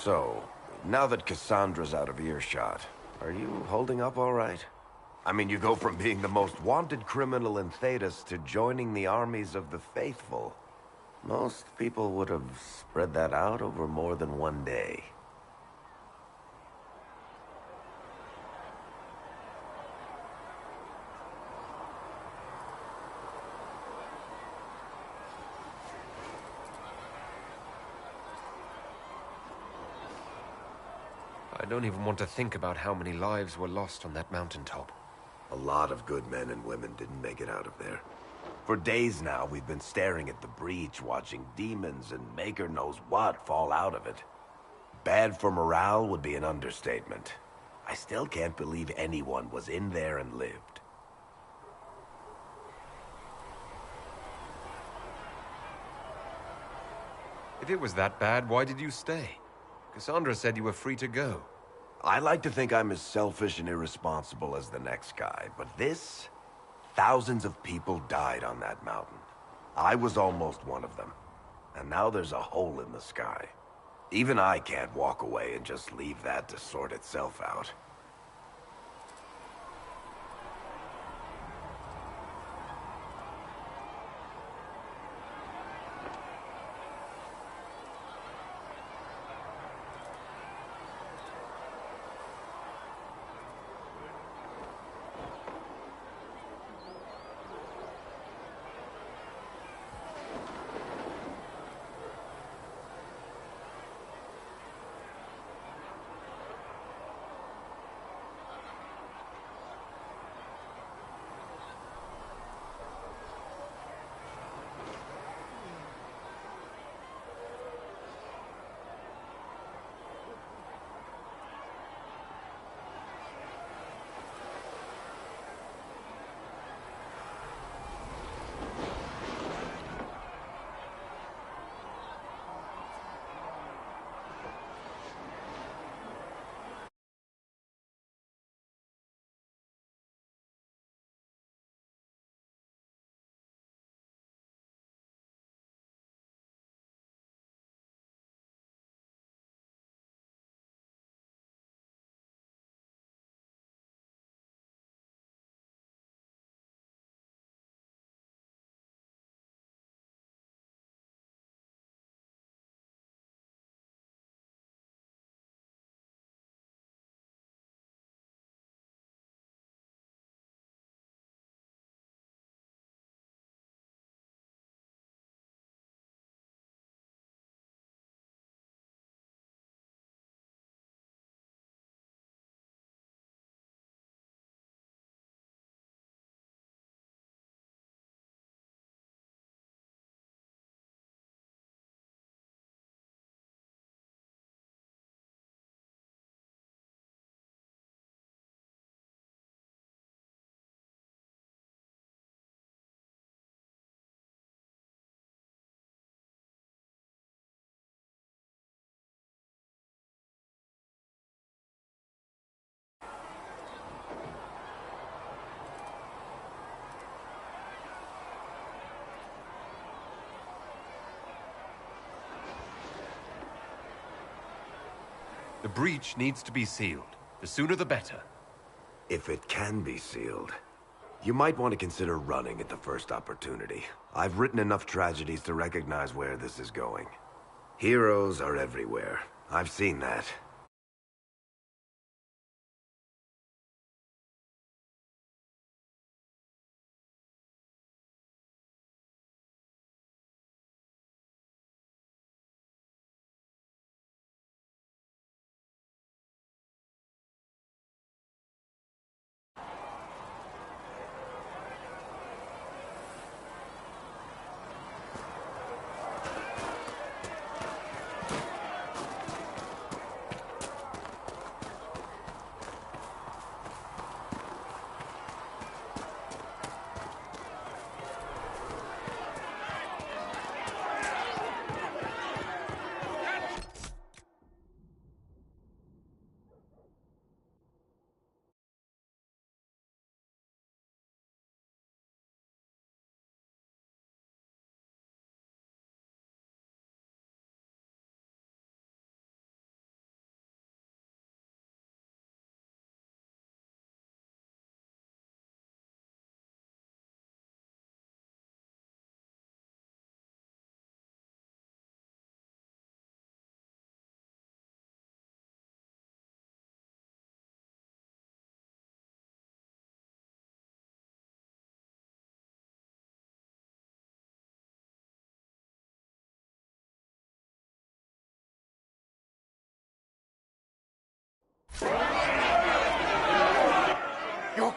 So, now that Cassandra's out of earshot, are you holding up all right? I mean, you go from being the most wanted criminal in Thetis to joining the armies of the faithful. Most people would have spread that out over more than one day. I don't even want to think about how many lives were lost on that mountaintop. A lot of good men and women didn't make it out of there. For days now, we've been staring at the breach, watching demons and maker knows what fall out of it. Bad for morale would be an understatement. I still can't believe anyone was in there and lived. If it was that bad, why did you stay? Cassandra said you were free to go. I like to think I'm as selfish and irresponsible as the next guy, but this... Thousands of people died on that mountain. I was almost one of them. And now there's a hole in the sky. Even I can't walk away and just leave that to sort itself out. The breach needs to be sealed. The sooner the better. If it can be sealed, you might want to consider running at the first opportunity. I've written enough tragedies to recognize where this is going. Heroes are everywhere. I've seen that.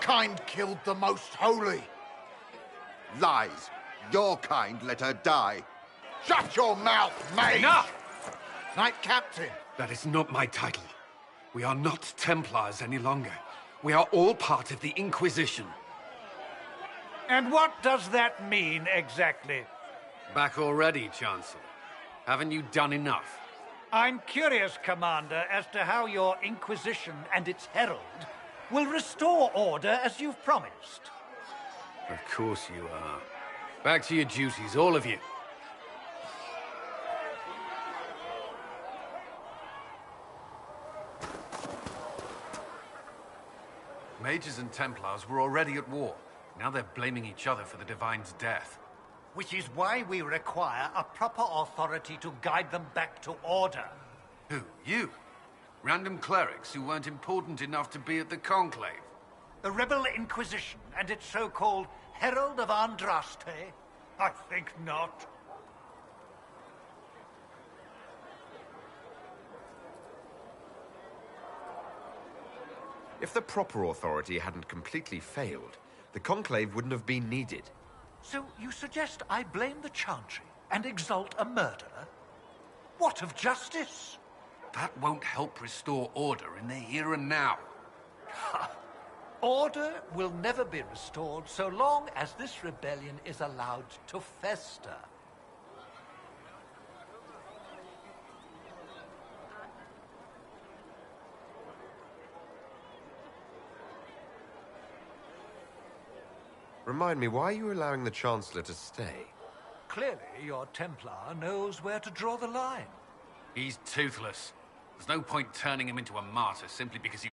kind killed the most holy. Lies. Your kind let her die. Shut your mouth, mate! Enough! Knight Captain. That is not my title. We are not Templars any longer. We are all part of the Inquisition. And what does that mean, exactly? Back already, Chancellor. Haven't you done enough? I'm curious, Commander, as to how your Inquisition and its herald will restore order as you've promised. Of course you are. Back to your duties, all of you. Mages and Templars were already at war. Now they're blaming each other for the Divine's death. Which is why we require a proper authority to guide them back to order. Who? You? Random clerics who weren't important enough to be at the Conclave? The Rebel Inquisition and its so-called Herald of Andraste? I think not. If the proper authority hadn't completely failed, the Conclave wouldn't have been needed. So you suggest I blame the Chantry and exalt a murderer? What of justice? That won't help restore order in the here and now. Order will never be restored so long as this rebellion is allowed to fester. Remind me, why are you allowing the Chancellor to stay? Clearly, your Templar knows where to draw the line. He's toothless. There's no point turning him into a martyr simply because he...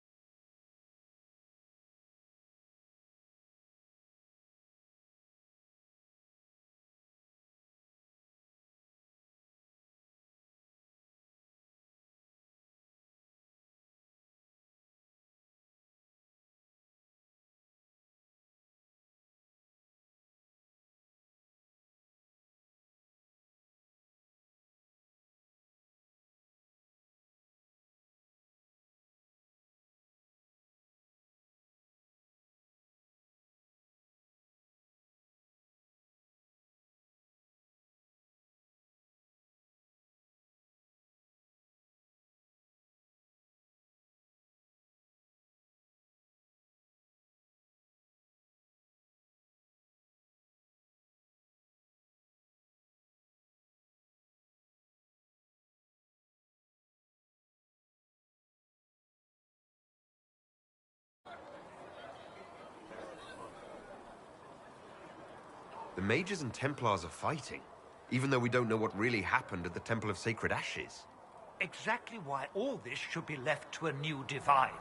The Mages and Templars are fighting, even though we don't know what really happened at the Temple of Sacred Ashes. Exactly why all this should be left to a new divine.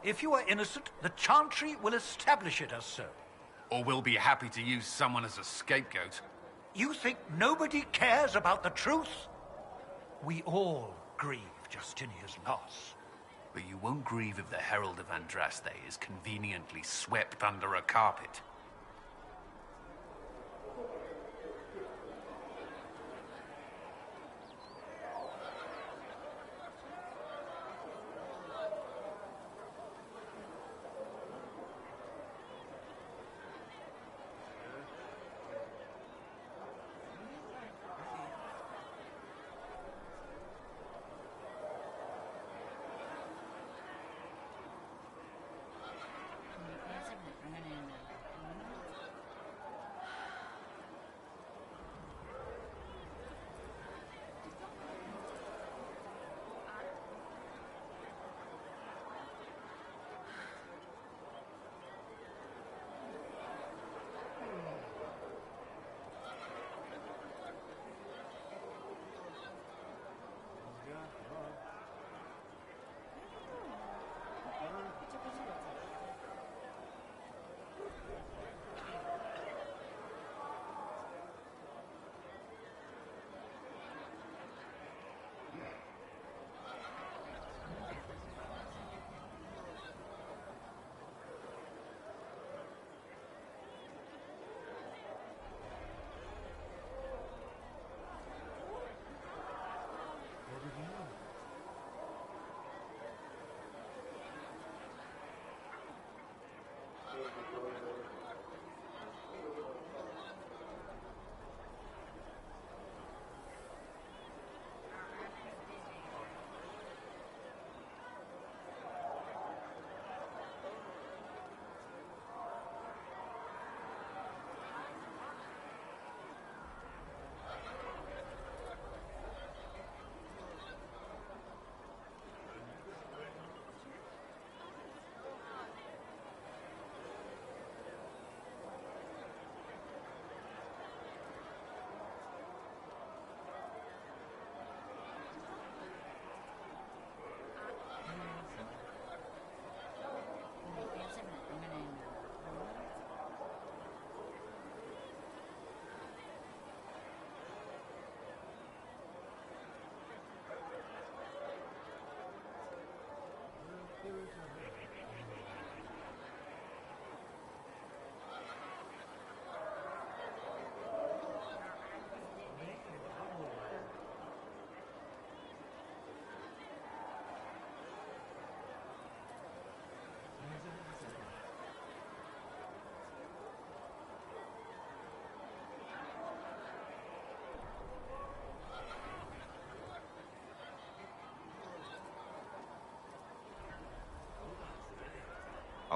If you are innocent, the Chantry will establish it as so. Or we'll be happy to use someone as a scapegoat. You think nobody cares about the truth? We all grieve Justinia's loss. But you won't grieve if the Herald of Andraste is conveniently swept under a carpet.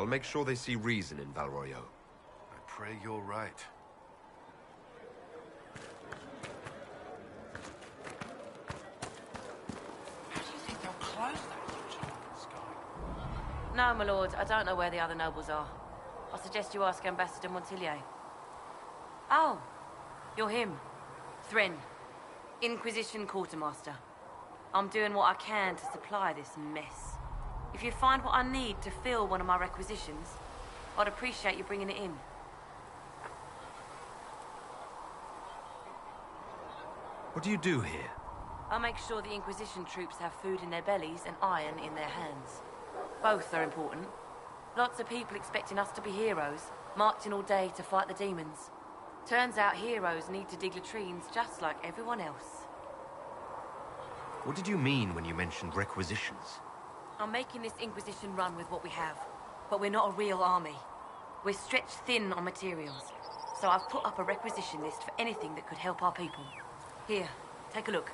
I'll make sure they see reason in Valroyo. I pray you're right. How do you think they'll close that huge hole in the sky? No, my lord, I don't know where the other nobles are. I suggest you ask Ambassador Montillier. Oh, you're him. Thren, Inquisition Quartermaster. I'm doing what I can to supply this mess. If you find what I need to fill one of my requisitions, I'd appreciate you bringing it in. What do you do here? I make sure the Inquisition troops have food in their bellies and iron in their hands. Both are important. Lots of people expecting us to be heroes, marching all day to fight the demons. Turns out heroes need to dig latrines just like everyone else. What did you mean when you mentioned requisitions? I'm making this Inquisition run with what we have, but we're not a real army. We're stretched thin on materials, so I've put up a requisition list for anything that could help our people. Here, take a look.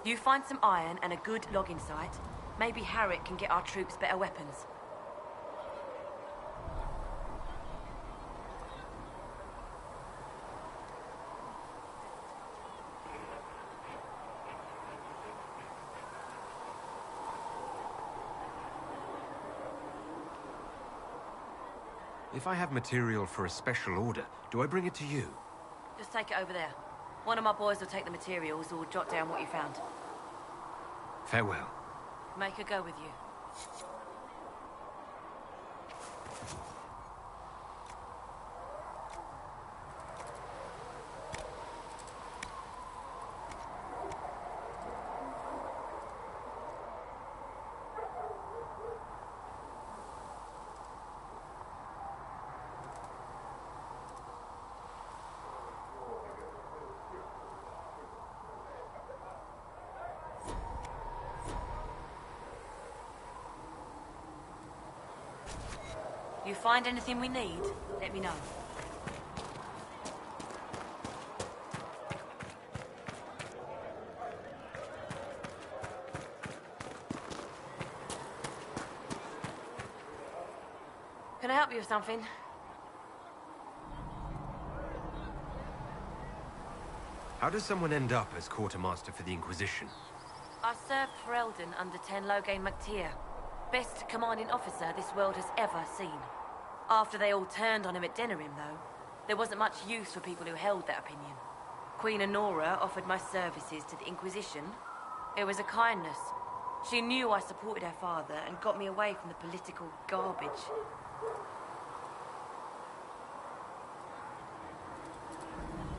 You find some iron and a good logging site, maybe Harriet can get our troops better weapons. If I have material for a special order, do I bring it to you? Just take it over there. One of my boys will take the materials or jot down what you found. Farewell. Make her go with you. You find anything we need, let me know. Can I help you with something? How does someone end up as quartermaster for the Inquisition? I served for Eldon under Ten Logain MacTier. Best commanding officer this world has ever seen. After they all turned on him at Denerim, though, there wasn't much use for people who held that opinion. Queen Honora offered my services to the Inquisition. It was a kindness. She knew I supported her father and got me away from the political garbage.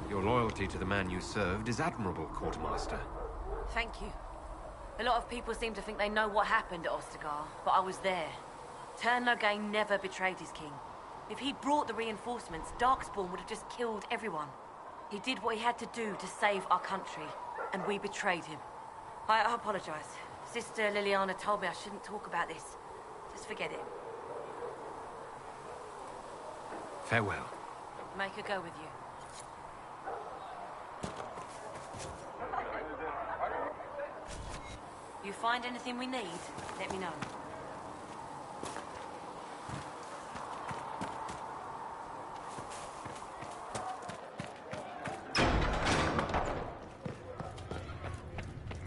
Your loyalty to the man you served is admirable, Quartermaster. Thank you. A lot of people seem to think they know what happened at Ostagar, but I was there. Tern Logain never betrayed his king. If he'd brought the reinforcements, Darkspawn would have just killed everyone. He did what he had to do to save our country, and we betrayed him. I apologize. Sister Liliana told me I shouldn't talk about this. Just forget it. Farewell. Make her go with you. You find anything we need, let me know.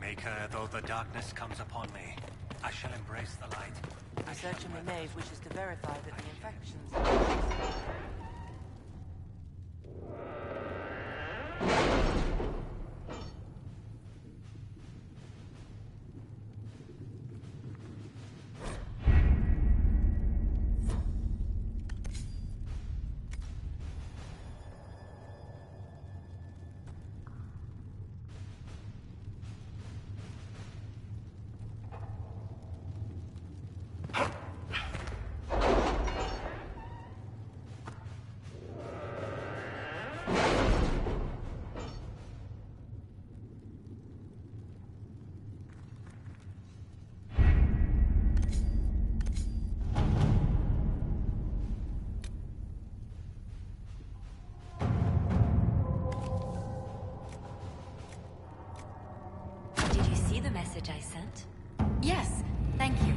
Maker, though the darkness comes upon me, I shall embrace the light. A search in the maze wishes to verify that the infections... Message I sent? Yes, thank you.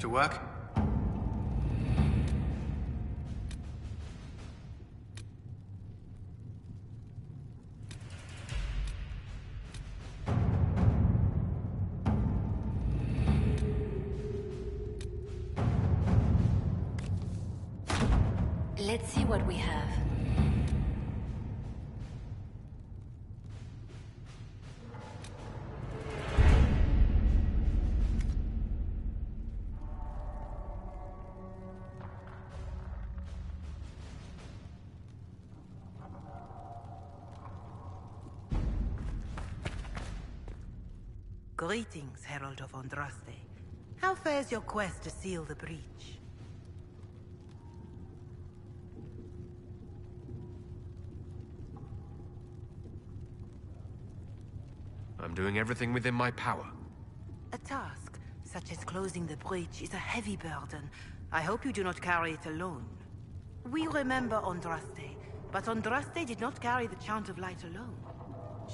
To work? Let's see what we have. Greetings, Herald of Andraste. How fares your quest to seal the breach? I'm doing everything within my power. A task, such as closing the breach, is a heavy burden. I hope you do not carry it alone. We remember Andraste, but Andraste did not carry the Chant of Light alone.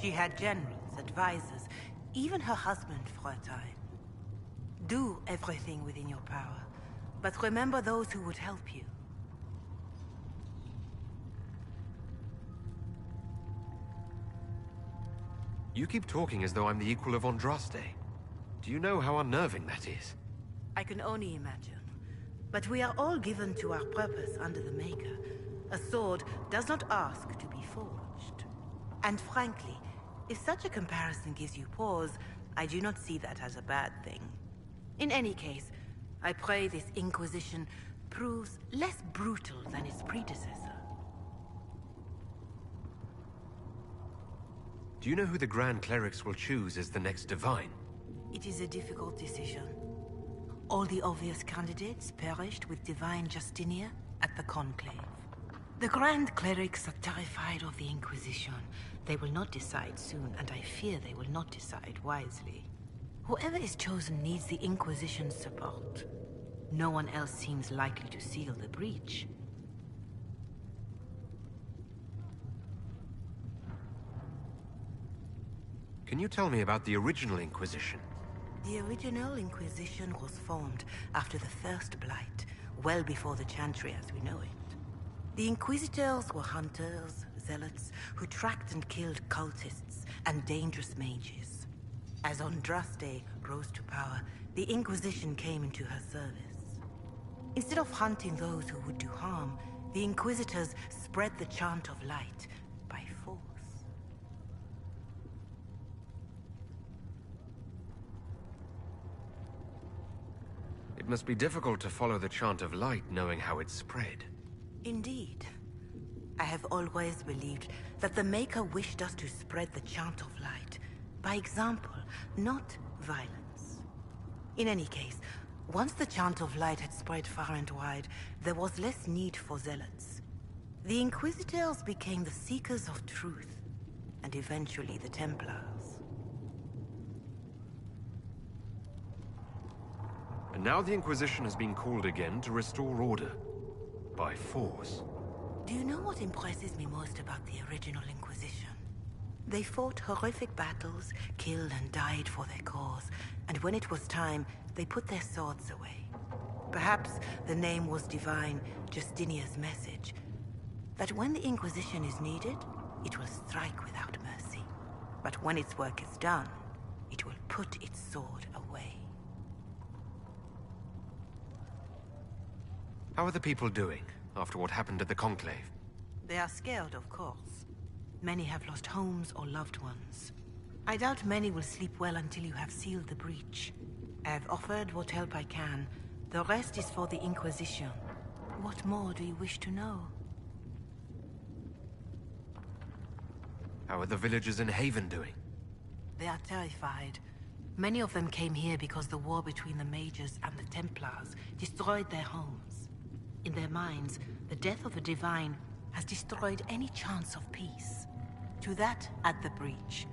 She had generals, advisors, even her husband for a time. Do everything within your power, but remember those who would help you. You keep talking as though I'm the equal of Andraste. Do you know how unnerving that is? I can only imagine. But we are all given to our purpose under the Maker. A sword does not ask to be forged. And frankly, if such a comparison gives you pause, I do not see that as a bad thing. In any case, I pray this Inquisition proves less brutal than its predecessor. Do you know who the Grand Clerics will choose as the next Divine? It is a difficult decision. All the obvious candidates perished with Divine Justinia at the Conclave. The Grand Clerics are terrified of the Inquisition. They will not decide soon, and I fear they will not decide wisely. Whoever is chosen needs the Inquisition's support. No one else seems likely to seal the breach. Can you tell me about the original Inquisition? The original Inquisition was formed after the First Blight, well before the Chantry as we know it. The Inquisitors were hunters, zealots, who tracked and killed cultists and dangerous mages. As Andraste rose to power, the Inquisition came into her service. Instead of hunting those who would do harm, the Inquisitors spread the Chant of Light by force. It must be difficult to follow the Chant of Light knowing how it's spread. Indeed. I have always believed that the Maker wished us to spread the Chant of Light by example, not violence. In any case, once the Chant of Light had spread far and wide, there was less need for zealots. The Inquisitors became the seekers of truth, and eventually the Templars. And now the Inquisition has been called again to restore order. By force. Do you know what impresses me most about the original Inquisition? They fought horrific battles, killed and died for their cause, and when it was time, they put their swords away. Perhaps the name was divine, Justinia's message, that when the Inquisition is needed, it will strike without mercy. But when its work is done, it will put its sword away. How are the people doing after what happened at the Conclave? They are scared, of course. Many have lost homes or loved ones. I doubt many will sleep well until you have sealed the breach. I have offered what help I can. The rest is for the Inquisition. What more do you wish to know? How are the villagers in Haven doing? They are terrified. Many of them came here because the war between the Mages and the Templars destroyed their homes. In their minds, the death of a Divine has destroyed any chance of peace. To that, add the breach.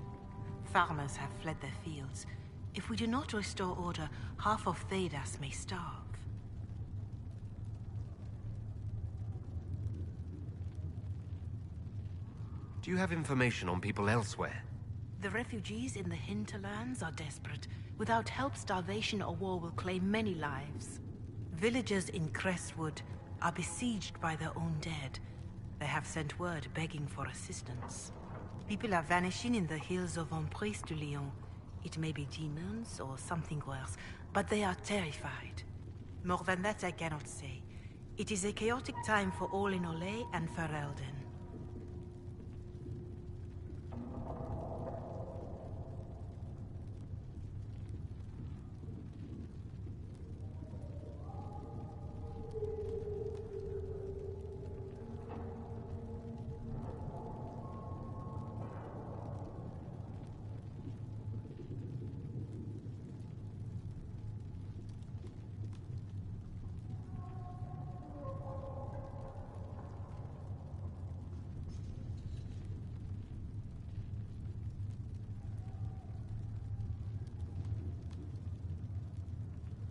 Farmers have fled their fields. If we do not restore order, half of Thedas may starve. Do you have information on people elsewhere? The refugees in the hinterlands are desperate. Without help, starvation or war will claim many lives. Villagers in Crestwood are besieged by their own dead. They have sent word begging for assistance. People are vanishing in the hills of Emprise de Lyon. It may be demons or something worse, but they are terrified. More than that I cannot say. It is a chaotic time for all in Olay and Ferelden.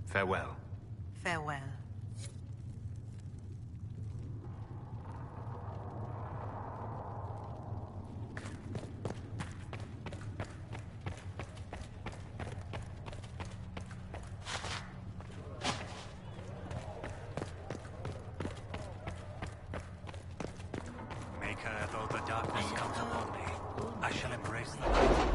Farewell. Farewell. Maker, though the darkness comes upon me, I shall embrace the light.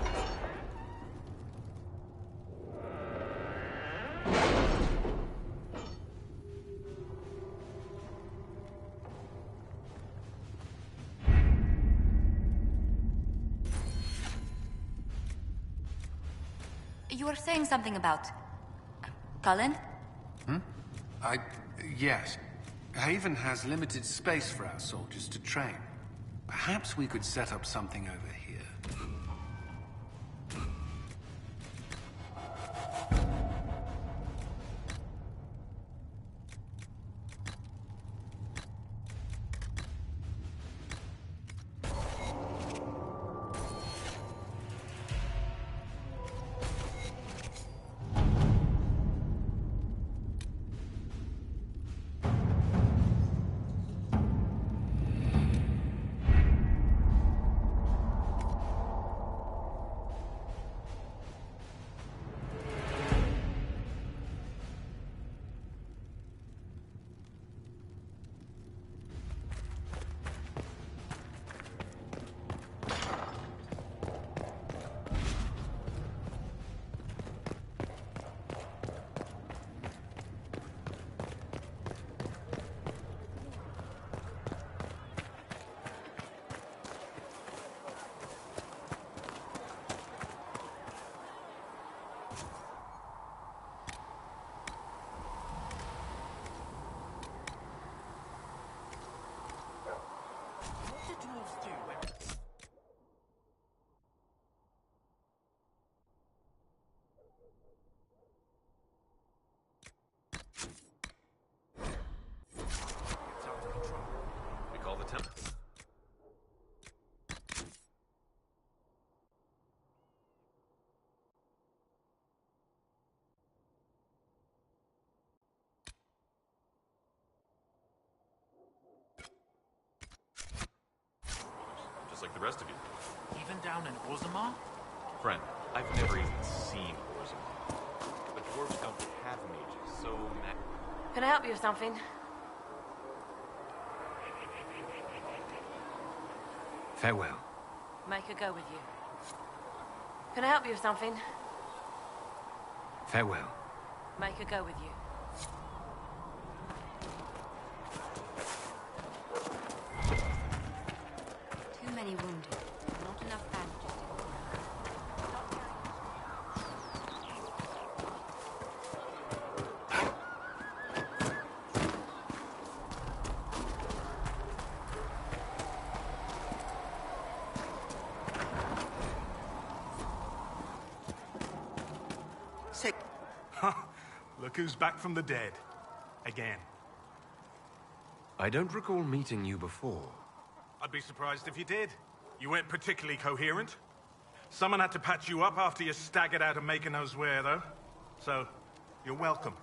You were saying something about... Cullen? Yes. Haven has limited space for our soldiers to train. Perhaps we could set up something over here. We call the temple. Just like the rest of you. Even down in Orzammar? Friend, I've never even seen Orzammar. The dwarves don't have mages, so Can I help you with something? Farewell. Make her go with you. Can I help you with something? Farewell. Make her go with you. Too many wounded. Not enough bandages. Sick. Look who's back from the dead. Again. I don't recall meeting you before. I'd be surprised if you did. You weren't particularly coherent. Someone had to patch you up after you staggered out of making knows where, though. So, you're welcome.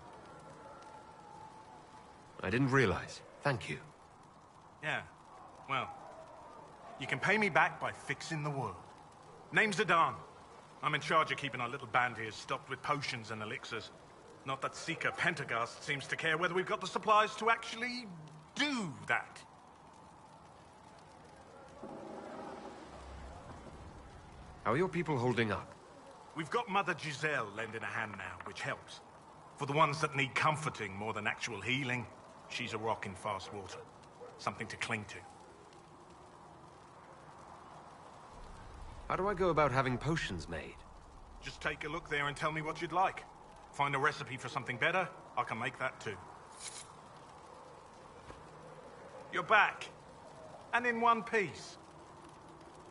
I didn't realize. Thank you. Yeah, well, you can pay me back by fixing the world. Name's Adan. I'm in charge of keeping our little band here stocked with potions and elixirs. Not that Seeker Pentagast seems to care whether we've got the supplies to actually do that. How are your people holding up? We've got Mother Giselle lending a hand now, which helps. For the ones that need comforting more than actual healing, she's a rock in fast water. Something to cling to. How do I go about having potions made? Just take a look there and tell me what you'd like. Find a recipe for something better, I can make that too. You're back. And in one piece.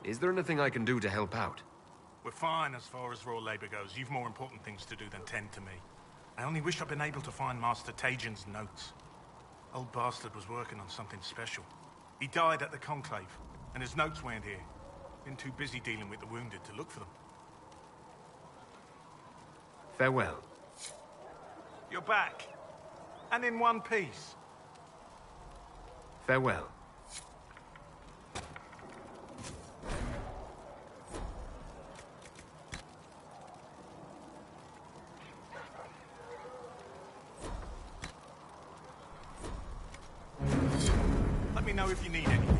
Is there anything I can do to help out? We're fine as far as raw labor goes. You've more important things to do than tend to me. I only wish I'd been able to find Master Tajin's notes. Old bastard was working on something special. He died at the Conclave, and his notes weren't here. Been too busy dealing with the wounded to look for them. Farewell. You're back. And in one piece. Farewell. Let me know if you need anything.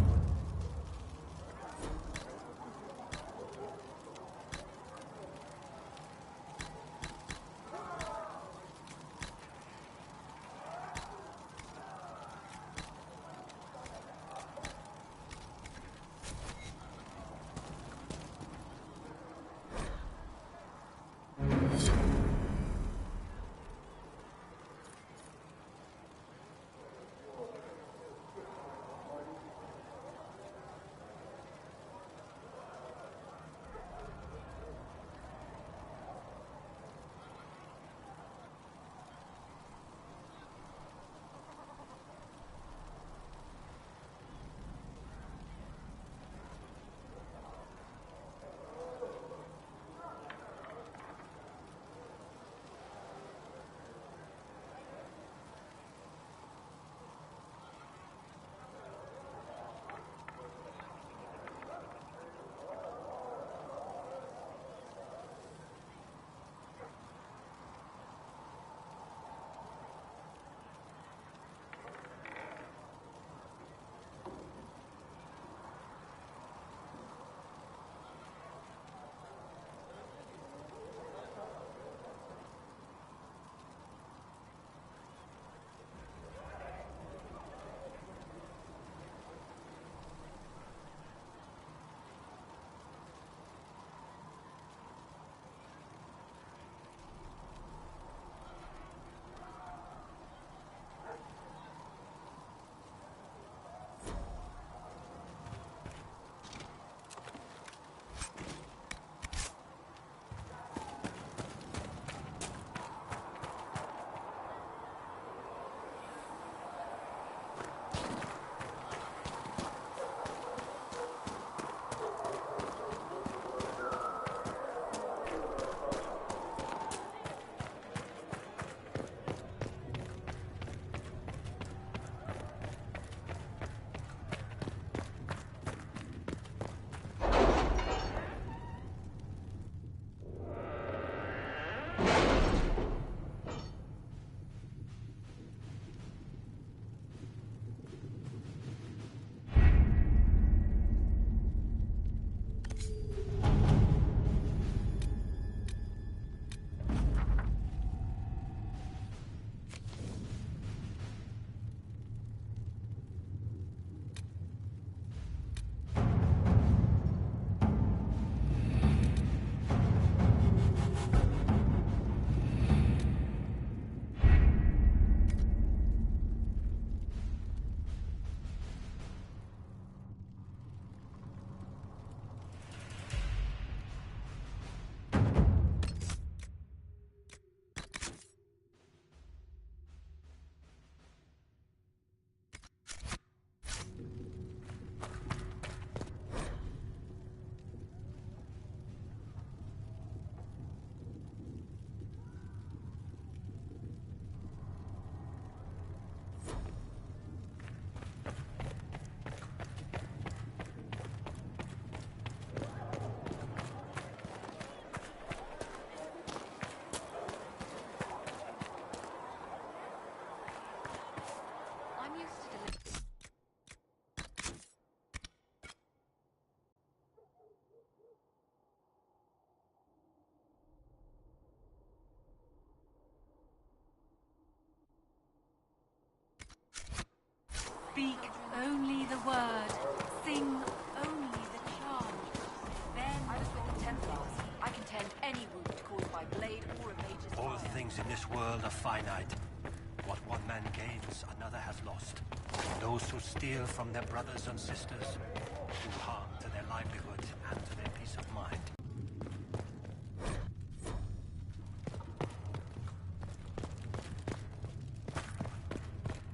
Speak only the word. Sing only the charm. Then I was with the Templars. I can tend any wound caused by blade or a mage's fire. All things in this world are finite. What one man gains, another has lost. Those who steal from their brothers and sisters do harm to their livelihood and to their peace of mind.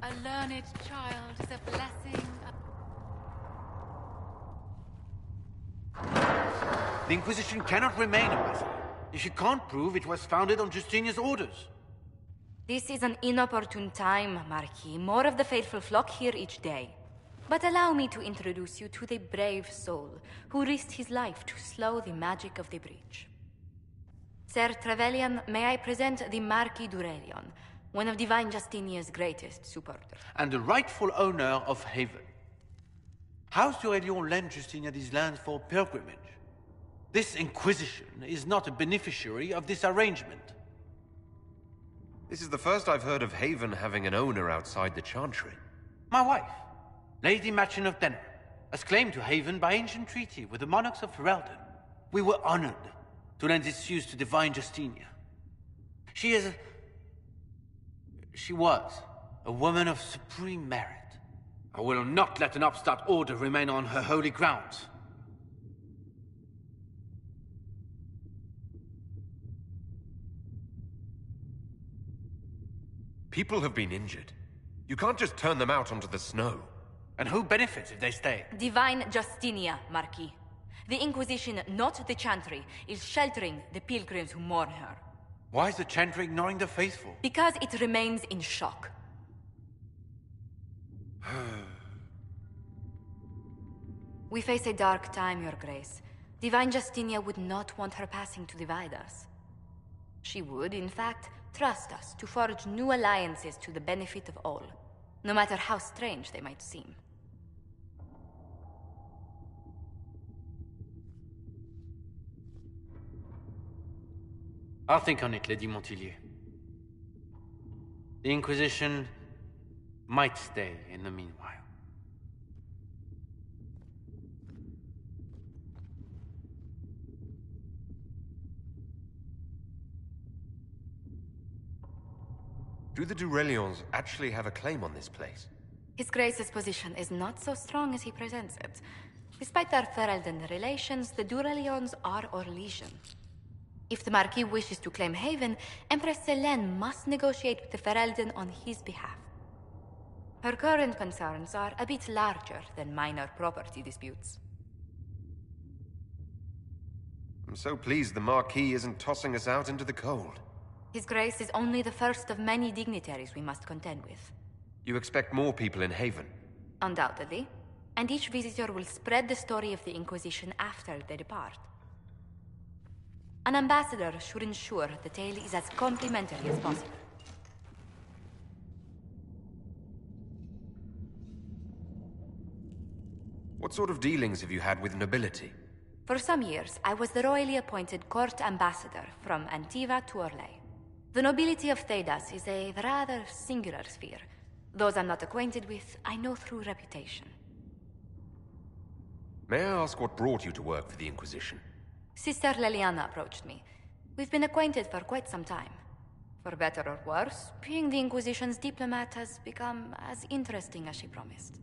A learned child is a blessing. The Inquisition cannot remain, Ambassador, if you can't prove it was founded on Justinian's orders. This is an inopportune time, Marquis. More of the faithful flock here each day. But allow me to introduce you to the brave soul who risked his life to slow the magic of the breach. Sir Trevelyan, may I present the Marquis d'Aurelion, one of Divine Justinia's greatest supporters. And the rightful owner of Haven. House d'Aurelion lent Justinia these lands for pilgrimage. This Inquisition is not a beneficiary of this arrangement. This is the first I've heard of Haven having an owner outside the Chantry. My wife, Lady Machin of Denner, has claimed to Haven by ancient treaty with the monarchs of Ferelden. We were honored to lend its use to Divine Justinia. She was a woman of supreme merit. I will not let an upstart order remain on her holy grounds. People have been injured. You can't just turn them out onto the snow. And who benefits if they stay? Divine Justinia, Marquis. The Inquisition, not the Chantry, is sheltering the pilgrims who mourn her. Why is the Chantry ignoring the faithful? Because it remains in shock. We face a dark time, Your Grace. Divine Justinia would not want her passing to divide us. She would, in fact, trust us to forge new alliances to the benefit of all, no matter how strange they might seem. I'll think on it, Lady Montillier. The Inquisition might stay in the meanwhile. Do the d'Aurelions actually have a claim on this place? His Grace's position is not so strong as he presents it. Despite their Ferelden relations, the d'Aurelions are our legion. If the Marquis wishes to claim Haven, Empress Selene must negotiate with the Ferelden on his behalf. Her current concerns are a bit larger than minor property disputes. I'm so pleased the Marquis isn't tossing us out into the cold. His Grace is only the first of many dignitaries we must contend with. You expect more people in Haven? Undoubtedly. And each visitor will spread the story of the Inquisition after they depart. An ambassador should ensure the tale is as complimentary as possible. What sort of dealings have you had with nobility? For some years, I was the royally appointed court ambassador from Antiva to Orlais. The nobility of Thedas is a rather singular sphere. Those I'm not acquainted with, I know through reputation. May I ask what brought you to work for the Inquisition? Sister Leliana approached me. We've been acquainted for quite some time. For better or worse, being the Inquisition's diplomat has become as interesting as she promised.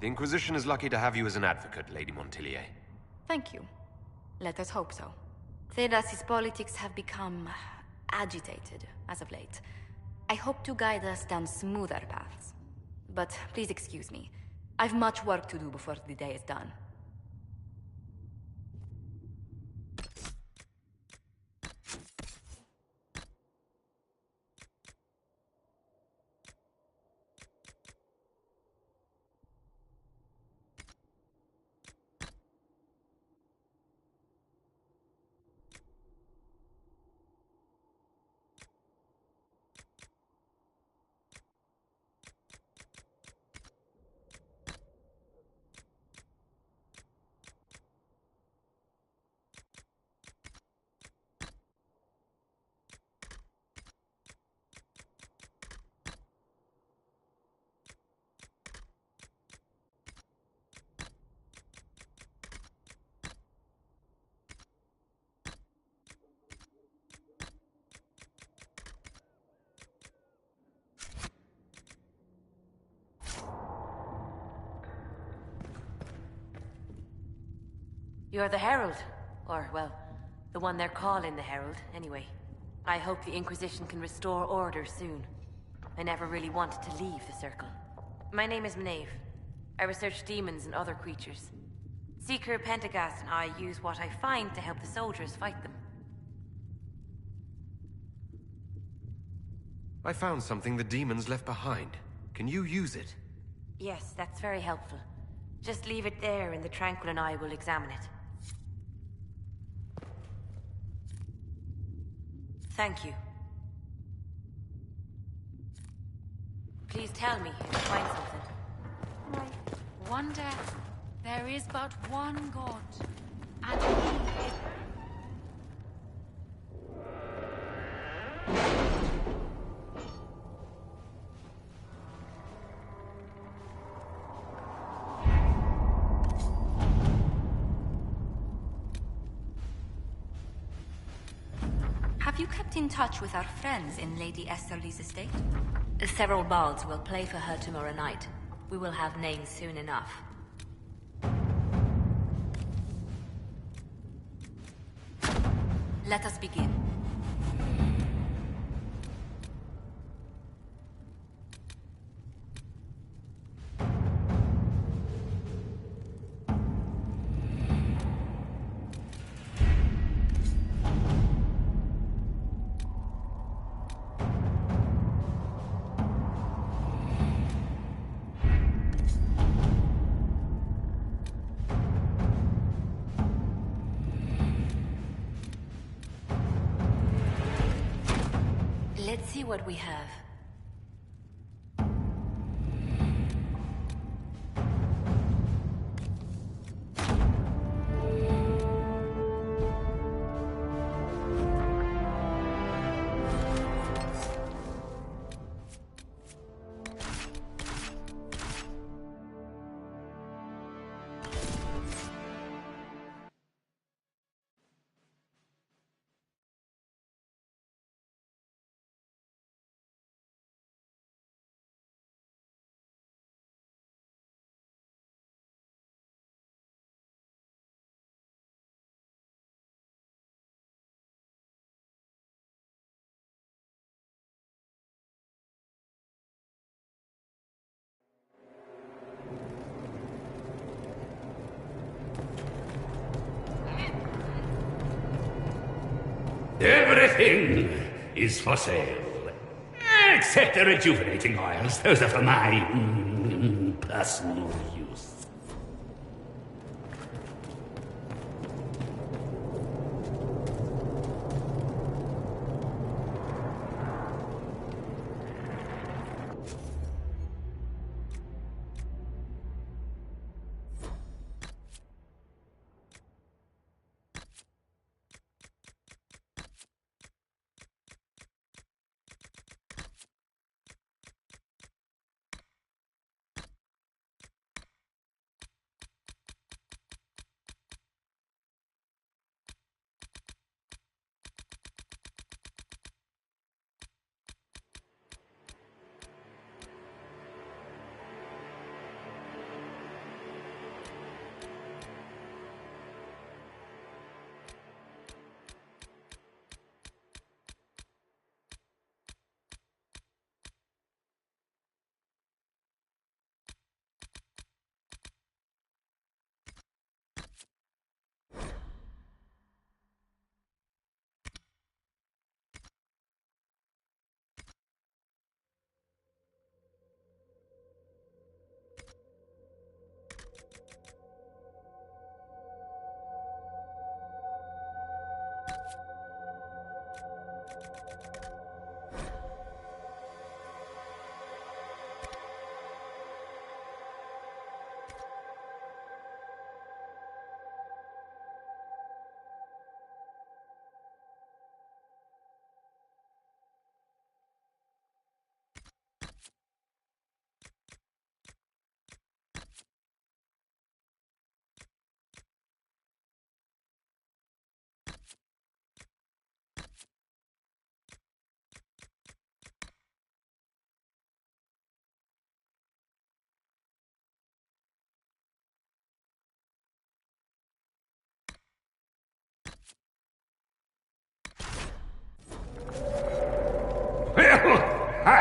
The Inquisition is lucky to have you as an advocate, Lady Montillier. Thank you. Let us hope so. Thedas's politics have become agitated as of late. I hope to guide us down smoother paths. But please excuse me. I've much work to do before the day is done. You're the Herald. Or, well, the one they're calling the Herald, anyway. I hope the Inquisition can restore order soon. I never really wanted to leave the Circle. My name is Maeve. I research demons and other creatures. Seeker, Pentagast, and I use what I find to help the soldiers fight them. I found something the demons left behind. Can you use it? Yes, that's very helpful. Just leave it there and the Tranquil and I will examine it. Thank you. Please tell me if you find something. I wonder, there is but one God, and he is... Have you kept in touch with our friends in Lady Esterly's estate? Several bards will play for her tomorrow night. We will have names soon enough. Let us begin. Let's see what we have. Everything is for sale. Except the rejuvenating oils. Those are for my personal use.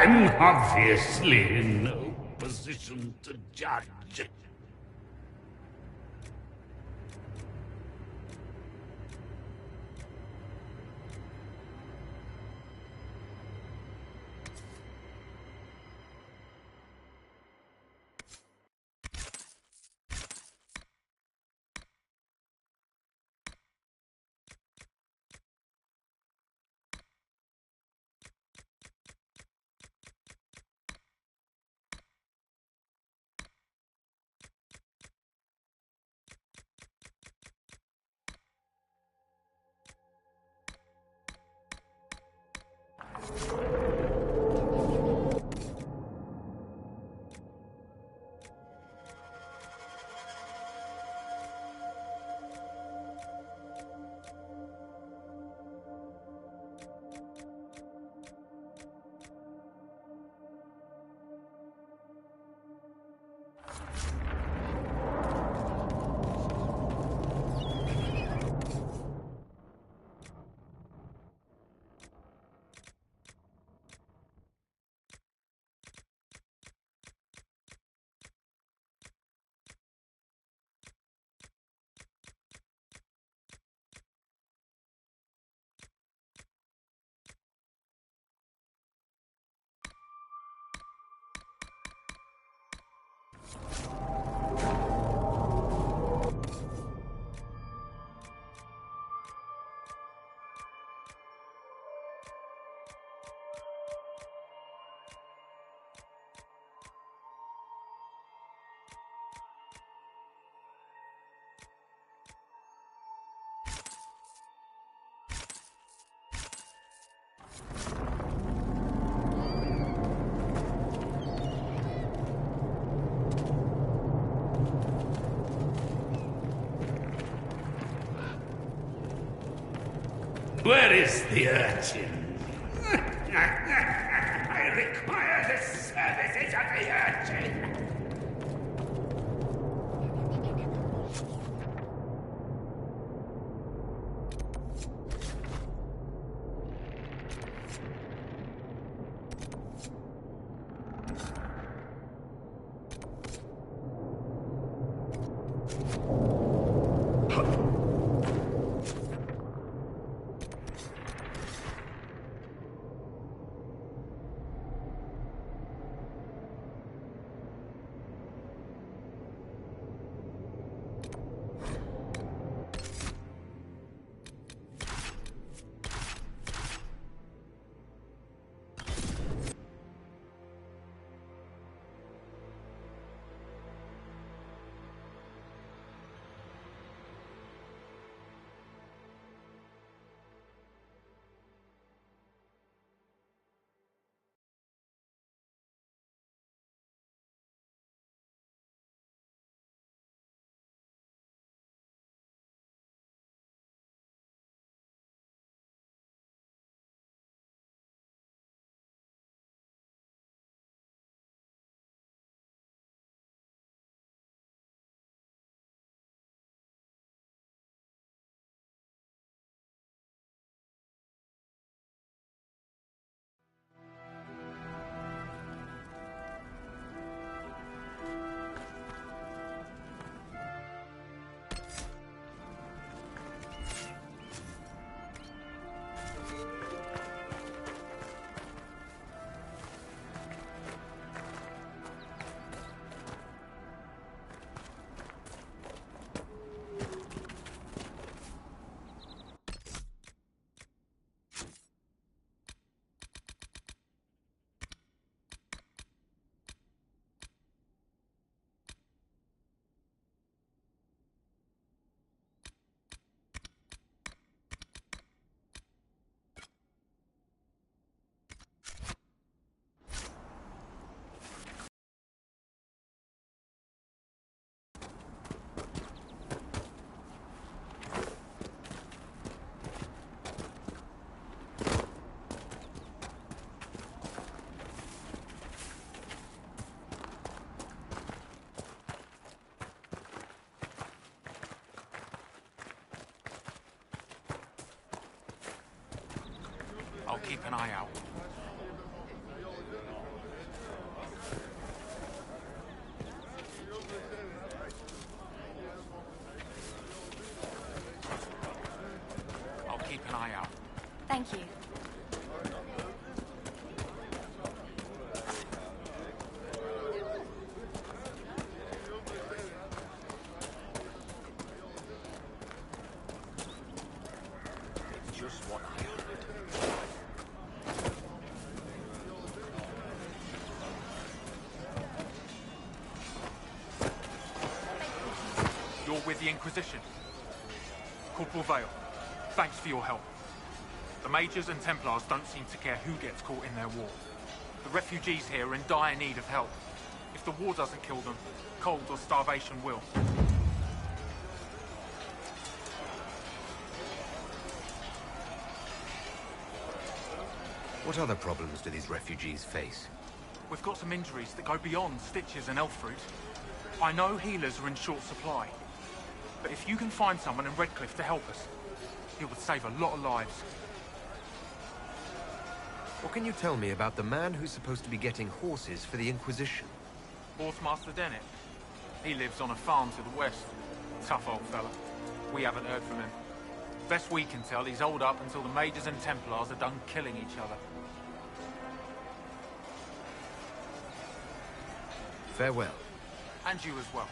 I'm obviously in no position to judge. Where is the urchin? I require the services of the urchin! I'll keep an eye out. Thank you. It's just what I heard. You're with the Inquisition. Corporal Vale, thanks for your help. The Majors and Templars don't seem to care who gets caught in their war. The refugees here are in dire need of help. If the war doesn't kill them, cold or starvation will. What other problems do these refugees face? We've got some injuries that go beyond stitches and elf fruit. I know healers are in short supply, but if you can find someone in Redcliffe to help us, it would save a lot of lives. What can you tell me about the man who's supposed to be getting horses for the Inquisition? Horsemaster Dennett. He lives on a farm to the west. Tough old fella. We haven't heard from him. Best we can tell, he's holed up until the Majors and Templars are done killing each other. Farewell. And you as well.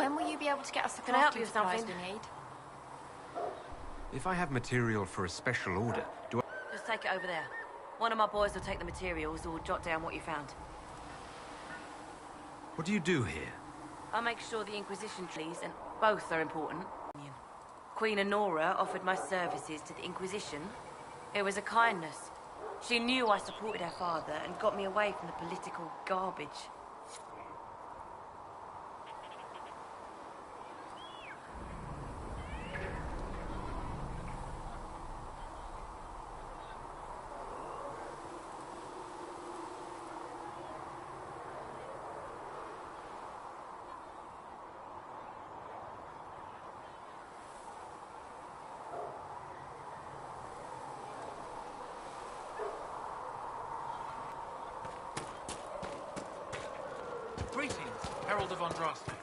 When will you be able to get us the Can I help you crafting with supplies something? we need? If I have material for a special order, do I... Just take it over there. One of my boys will take the materials or jot down what you found. What do you do here? I make sure the Inquisition please, and both are important. Queen Honora offered my services to the Inquisition. It was a kindness. She knew I supported her father and got me away from the political garbage. Greetings, Herald of Andraste.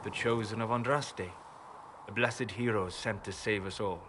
The chosen of Andraste, a blessed hero sent to save us all.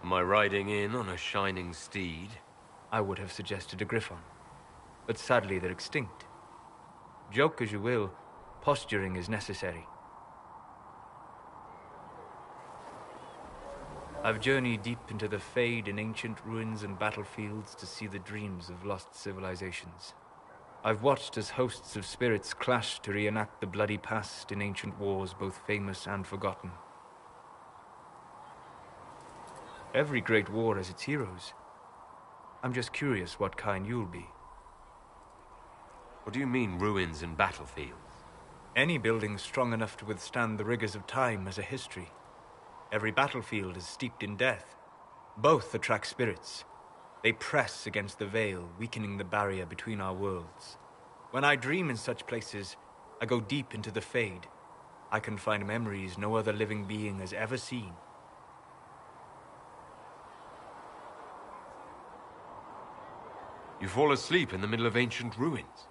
Am I riding in on a shining steed? I would have suggested a griffon, but sadly they're extinct. Joke as you will, posturing is necessary. I've journeyed deep into the Fade in ancient ruins and battlefields to see the dreams of lost civilizations. I've watched as hosts of spirits clash to reenact the bloody past in ancient wars both famous and forgotten. Every great war has its heroes. I'm just curious what kind you'll be. What do you mean, ruins and battlefields? Any building strong enough to withstand the rigors of time has a history. Every battlefield is steeped in death. Both attract spirits. They press against the veil, weakening the barrier between our worlds. When I dream in such places, I go deep into the Fade. I can find memories no other living being has ever seen. You fall asleep in the middle of ancient ruins.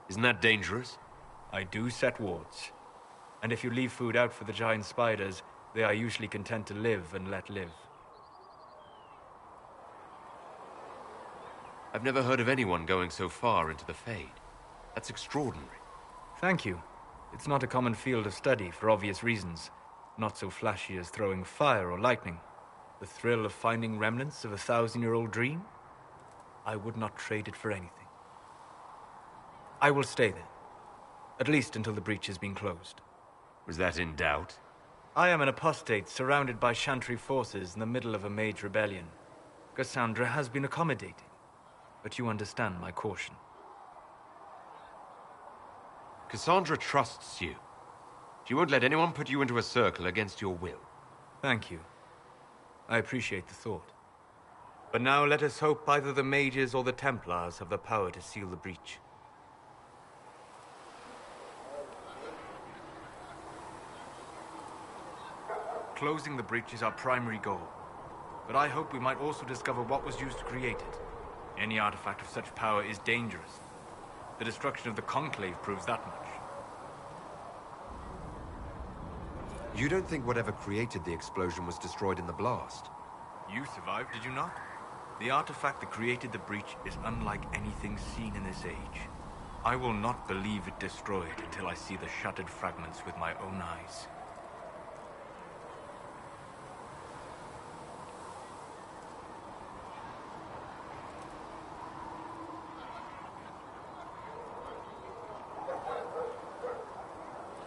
Isn't that dangerous? I do set wards. And if you leave food out for the giant spiders, they are usually content to live and let live. I've never heard of anyone going so far into the Fade. That's extraordinary. Thank you. It's not a common field of study for obvious reasons. Not so flashy as throwing fire or lightning. The thrill of finding remnants of a 1,000-year-old dream? I would not trade it for anything. I will stay there. At least until the breach has been closed. Was that in doubt? I am an apostate surrounded by Chantry forces in the middle of a mage rebellion. Cassandra has been accommodating, but you understand my caution. Cassandra trusts you. She won't let anyone put you into a circle against your will. Thank you. I appreciate the thought. But now let us hope either the mages or the Templars have the power to seal the breach. Closing the breach is our primary goal. But I hope we might also discover what was used to create it. Any artifact of such power is dangerous. The destruction of the Conclave proves that much. You don't think whatever created the explosion was destroyed in the blast? You survived, did you not? The artifact that created the breach is unlike anything seen in this age. I will not believe it destroyed until I see the shattered fragments with my own eyes.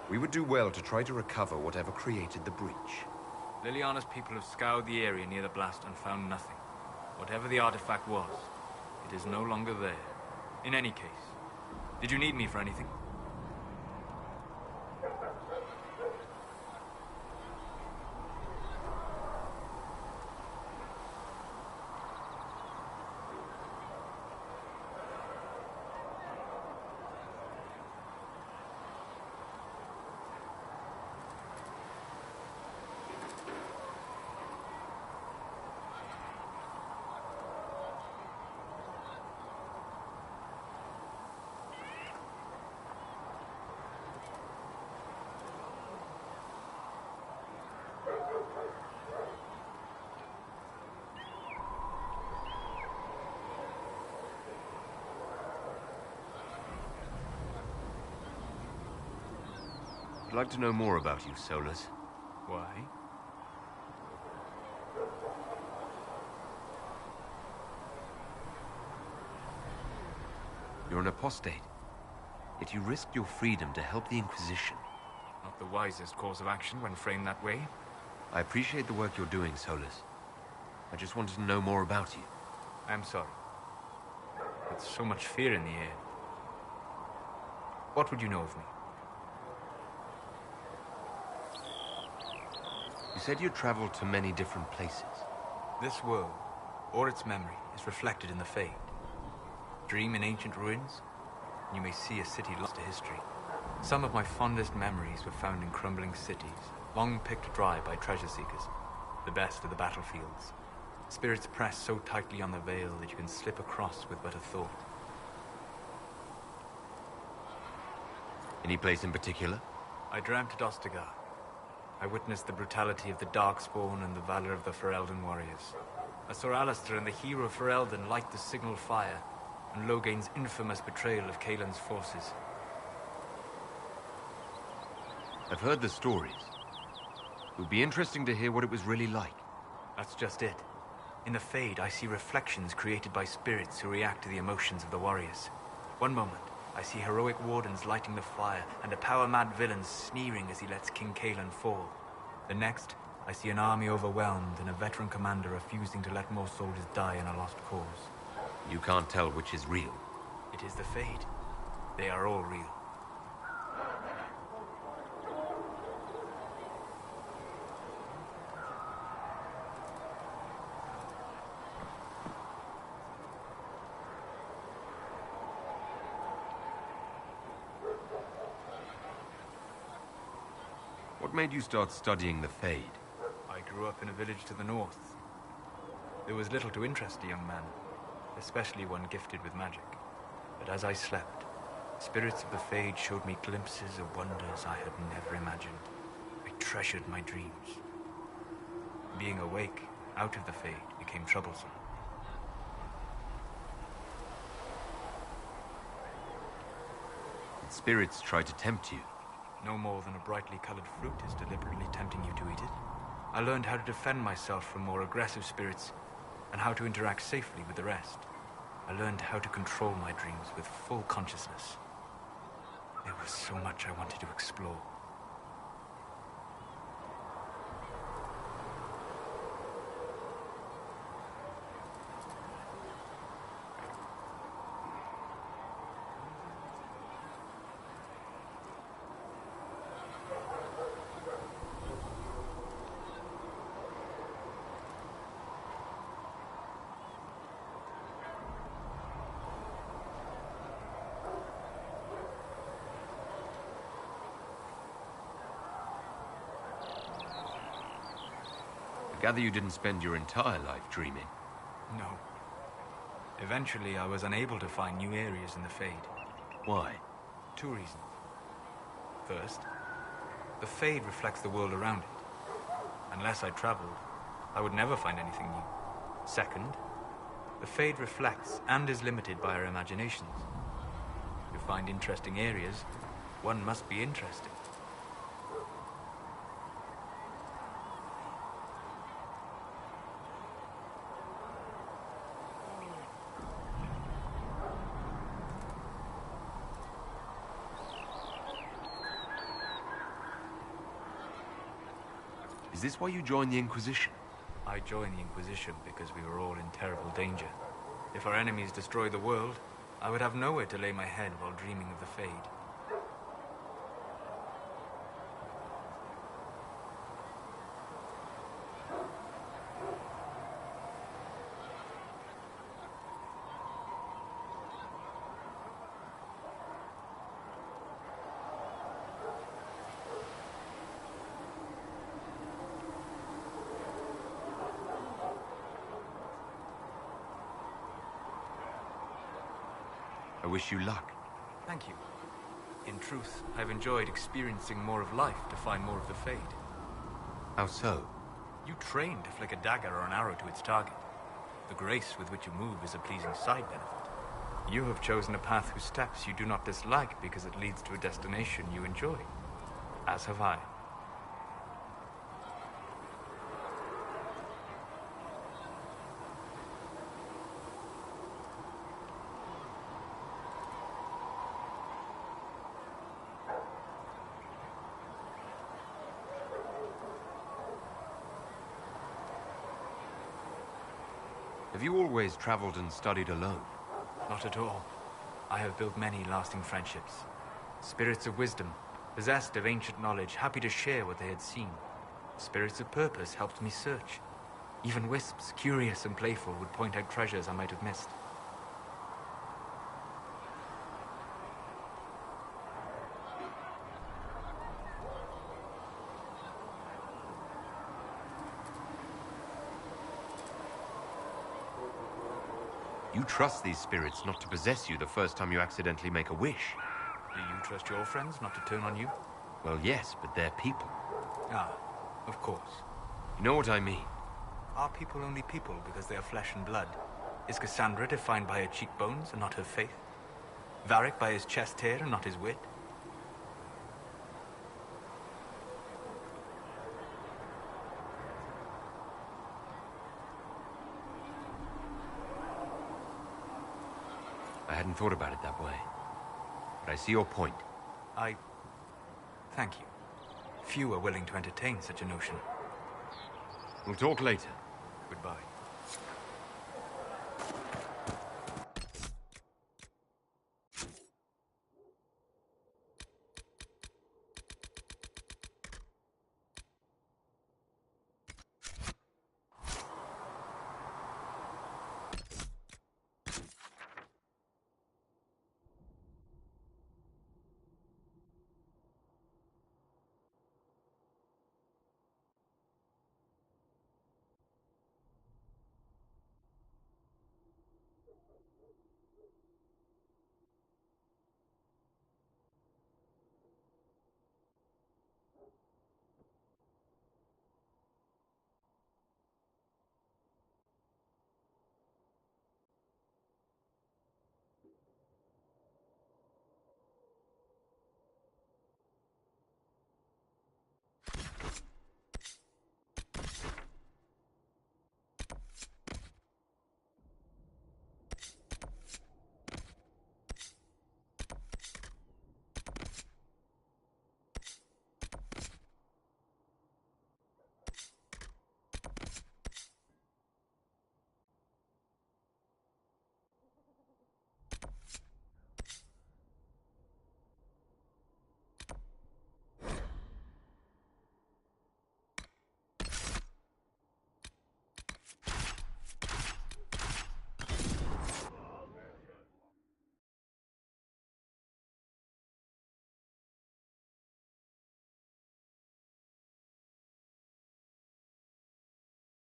We would do well to try to recover whatever created the breach. Liliana's people have scoured the area near the blast and found nothing. Whatever the artifact was, it is no longer there. In any case, did you need me for anything? I'd like to know more about you, Solus. Why? You're an apostate. Yet you risked your freedom to help the Inquisition. Not the wisest course of action when framed that way. I appreciate the work you're doing, Solus. I just wanted to know more about you. I'm sorry. With so much fear in the air. What would you know of me? You said you traveled to many different places. This world, or its memory, is reflected in the Fade. Dream in ancient ruins, and you may see a city lost to history. Some of my fondest memories were found in crumbling cities, long picked dry by treasure seekers, the best of the battlefields. Spirits press so tightly on the veil that you can slip across with but a thought. Any place in particular? I dreamt at Ostagar. I witnessed the brutality of the Darkspawn and the valor of the Ferelden warriors. I saw Alistair and the hero Ferelden light the signal fire, and Logain's infamous betrayal of Kaelin's forces. I've heard the stories. It would be interesting to hear what it was really like. That's just it. In the Fade, I see reflections created by spirits who react to the emotions of the warriors. One moment, I see heroic wardens lighting the fire, and a power-mad villain sneering as he lets King Kaelin fall. The next, I see an army overwhelmed and a veteran commander refusing to let more soldiers die in a lost cause. You can't tell which is real. It is the Fade. They are all real. What made you start studying the Fade? I grew up in a village to the north. There was little to interest a young man, especially one gifted with magic. But as I slept, spirits of the Fade showed me glimpses of wonders I had never imagined. I treasured my dreams. Being awake, out of the Fade, became troublesome. Did spirits try to tempt you? No more than a brightly colored fruit is deliberately tempting you to eat it. I learned how to defend myself from more aggressive spirits, and how to interact safely with the rest. I learned how to control my dreams with full consciousness. There was so much I wanted to explore. I gather you didn't spend your entire life dreaming. No. Eventually, I was unable to find new areas in the Fade. Why? 2 reasons. First, the Fade reflects the world around it. Unless I traveled, I would never find anything new. Second, the Fade reflects and is limited by our imaginations. To find interesting areas, one must be interesting. Is this why you joined the Inquisition? I joined the Inquisition because we were all in terrible danger. If our enemies destroyed the world, I would have nowhere to lay my head while dreaming of the Fade. I wish you luck. Thank you. In truth, I've enjoyed experiencing more of life to find more of the Fade. How so? You train to flick a dagger or an arrow to its target. The grace with which you move is a pleasing side benefit. You have chosen a path whose steps you do not dislike because it leads to a destination you enjoy. As have I. Have you always traveled and studied alone? Not at all. I have built many lasting friendships. Spirits of wisdom, possessed of ancient knowledge, happy to share what they had seen. Spirits of purpose helped me search. Even wisps, curious and playful, would point out treasures I might have missed. You trust these spirits not to possess you the first time you accidentally make a wish. Do you trust your friends not to turn on you? Well, yes, but they're people. Ah, of course. You know what I mean? Are people only people because they are flesh and blood? Is Cassandra defined by her cheekbones and not her faith? Varric by his chest hair and not his wit? I hadn't thought about it that way. But I see your point. Thank you. Few are willing to entertain such a notion. We'll talk later. Goodbye.